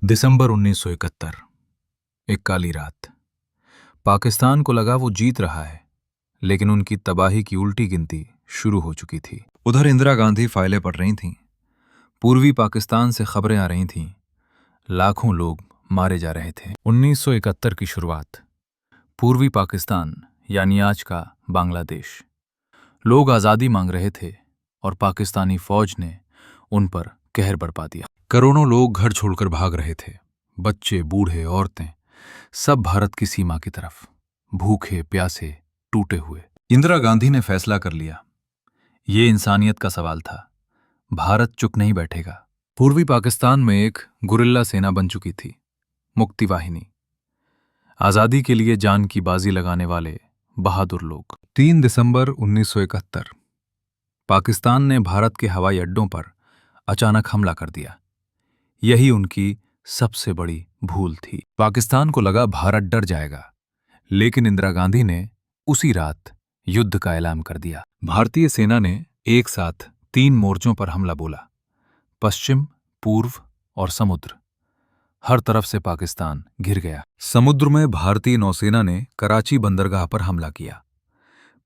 दिसंबर 1971। एक काली रात। पाकिस्तान को लगा वो जीत रहा है, लेकिन उनकी तबाही की उल्टी गिनती शुरू हो चुकी थी। उधर इंदिरा गांधी फाइलें पढ़ रही थीं। पूर्वी पाकिस्तान से खबरें आ रही थीं। लाखों लोग मारे जा रहे थे। 1971 की शुरुआत। पूर्वी पाकिस्तान यानी आज का बांग्लादेश। लोग आज़ादी मांग रहे थे और पाकिस्तानी फौज ने उन पर कहर बरपा दिया। करोड़ों लोग घर छोड़कर भाग रहे थे। बच्चे, बूढ़े, औरतें, सब भारत की सीमा की तरफ, भूखे प्यासे, टूटे हुए। इंदिरा गांधी ने फैसला कर लिया। ये इंसानियत का सवाल था। भारत चुप नहीं बैठेगा। पूर्वी पाकिस्तान में एक गुरिल्ला सेना बन चुकी थी, मुक्ति वाहिनी। आज़ादी के लिए जान की बाजी लगाने वाले बहादुर लोग। 3 दिसंबर 1971। पाकिस्तान ने भारत के हवाई अड्डों पर अचानक हमला कर दिया। यही उनकी सबसे बड़ी भूल थी। पाकिस्तान को लगा भारत डर जाएगा, लेकिन इंदिरा गांधी ने उसी रात युद्ध का ऐलान कर दिया। भारतीय सेना ने एक साथ 3 मोर्चों पर हमला बोला, पश्चिम, पूर्व और समुद्र। हर तरफ से पाकिस्तान घिर गया। समुद्र में भारतीय नौसेना ने कराची बंदरगाह पर हमला किया।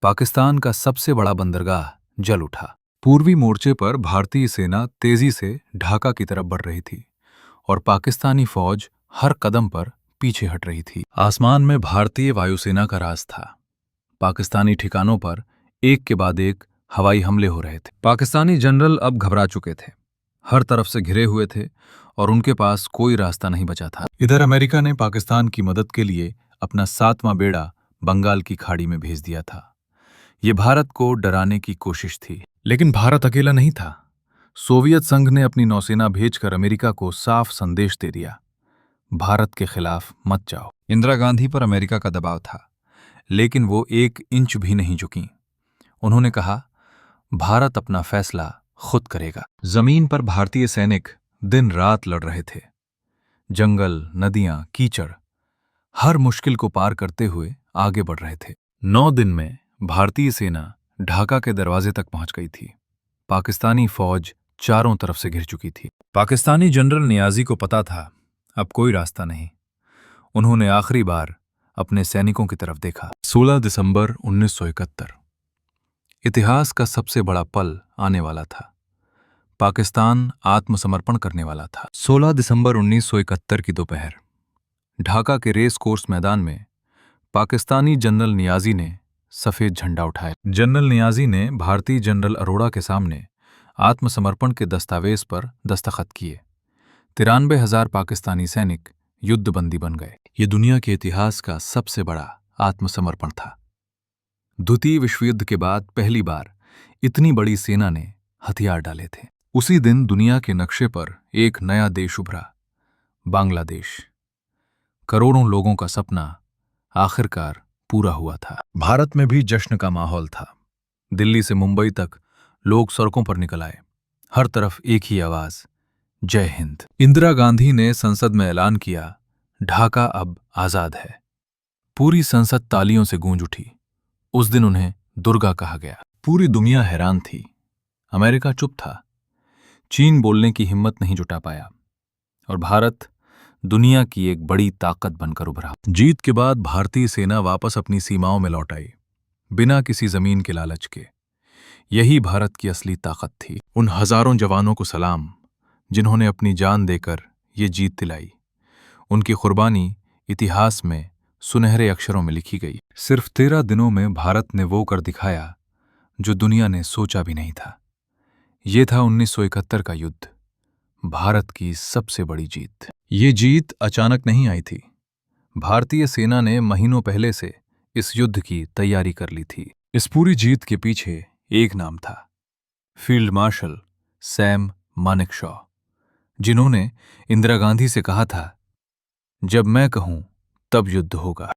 पाकिस्तान का सबसे बड़ा बंदरगाह जल उठा। पूर्वी मोर्चे पर भारतीय सेना तेजी से ढाका की तरफ बढ़ रही थी और पाकिस्तानी फौज हर कदम पर पीछे हट रही थी। आसमान में भारतीय वायुसेना का राज था। पाकिस्तानी ठिकानों पर एक के बाद एक हवाई हमले हो रहे थे। पाकिस्तानी जनरल अब घबरा चुके थे, हर तरफ से घिरे हुए थे और उनके पास कोई रास्ता नहीं बचा था। इधर अमेरिका ने पाकिस्तान की मदद के लिए अपना 7वां बेड़ा बंगाल की खाड़ी में भेज दिया था। ये भारत को डराने की कोशिश थी, लेकिन भारत अकेला नहीं था। सोवियत संघ ने अपनी नौसेना भेजकर अमेरिका को साफ संदेश दे दिया, भारत के खिलाफ मत जाओ। इंदिरा गांधी पर अमेरिका का दबाव था, लेकिन वो 1 इंच भी नहीं झुकीं। उन्होंने कहा, भारत अपना फैसला खुद करेगा। जमीन पर भारतीय सैनिक दिन रात लड़ रहे थे। जंगल, नदियां, कीचड़, हर मुश्किल को पार करते हुए आगे बढ़ रहे थे। 9 दिन में भारतीय सेना ढाका के दरवाजे तक पहुंच गई थी। पाकिस्तानी फौज चारों तरफ से घिर चुकी थी। पाकिस्तानी जनरल नियाजी को पता था, अब कोई रास्ता नहीं। उन्होंने आखिरी बार अपने सैनिकों की तरफ देखा। 16 दिसंबर 1971। इतिहास का सबसे बड़ा पल आने वाला था। पाकिस्तान आत्मसमर्पण करने वाला था। 16 दिसंबर 1971 की दोपहर ढाका के रेस कोर्स मैदान में पाकिस्तानी जनरल नियाजी ने सफेद झंडा उठाया। जनरल नियाजी ने भारतीय जनरल अरोड़ा के सामने आत्मसमर्पण के दस्तावेज पर दस्तखत किए। 93,000 पाकिस्तानी सैनिक युद्धबंदी बन गए। ये दुनिया के इतिहास का सबसे बड़ा आत्मसमर्पण था। द्वितीय विश्व युद्ध के बाद पहली बार इतनी बड़ी सेना ने हथियार डाले थे। उसी दिन दुनिया के नक्शे पर एक नया देश उभरा, बांग्लादेश। करोड़ों लोगों का सपना आखिरकार पूरा हुआ था। भारत में भी जश्न का माहौल था। दिल्ली से मुंबई तक लोग सड़कों पर निकल आए। हर तरफ एक ही आवाज, जय हिंद। इंदिरा गांधी ने संसद में ऐलान किया, ढाका अब आजाद है। पूरी संसद तालियों से गूंज उठी। उस दिन उन्हें दुर्गा कहा गया। पूरी दुनिया हैरान थी। अमेरिका चुप था। चीन बोलने की हिम्मत नहीं जुटा पाया और भारत दुनिया की एक बड़ी ताकत बनकर उभरा। जीत के बाद भारतीय सेना वापस अपनी सीमाओं में लौट आई, बिना किसी जमीन के लालच के। यही भारत की असली ताकत थी। उन हजारों जवानों को सलाम, जिन्होंने अपनी जान देकर ये जीत दिलाई। उनकी कुर्बानी इतिहास में सुनहरे अक्षरों में लिखी गई। सिर्फ 13 दिनों में भारत ने वो कर दिखाया जो दुनिया ने सोचा भी नहीं था। ये था 1971 का युद्ध, भारत की सबसे बड़ी जीत। ये जीत अचानक नहीं आई थी। भारतीय सेना ने महीनों पहले से इस युद्ध की तैयारी कर ली थी। इस पूरी जीत के पीछे एक नाम था, फील्ड मार्शल सैम मानेकशॉ, जिन्होंने इंदिरा गांधी से कहा था, जब मैं कहूं तब युद्ध होगा।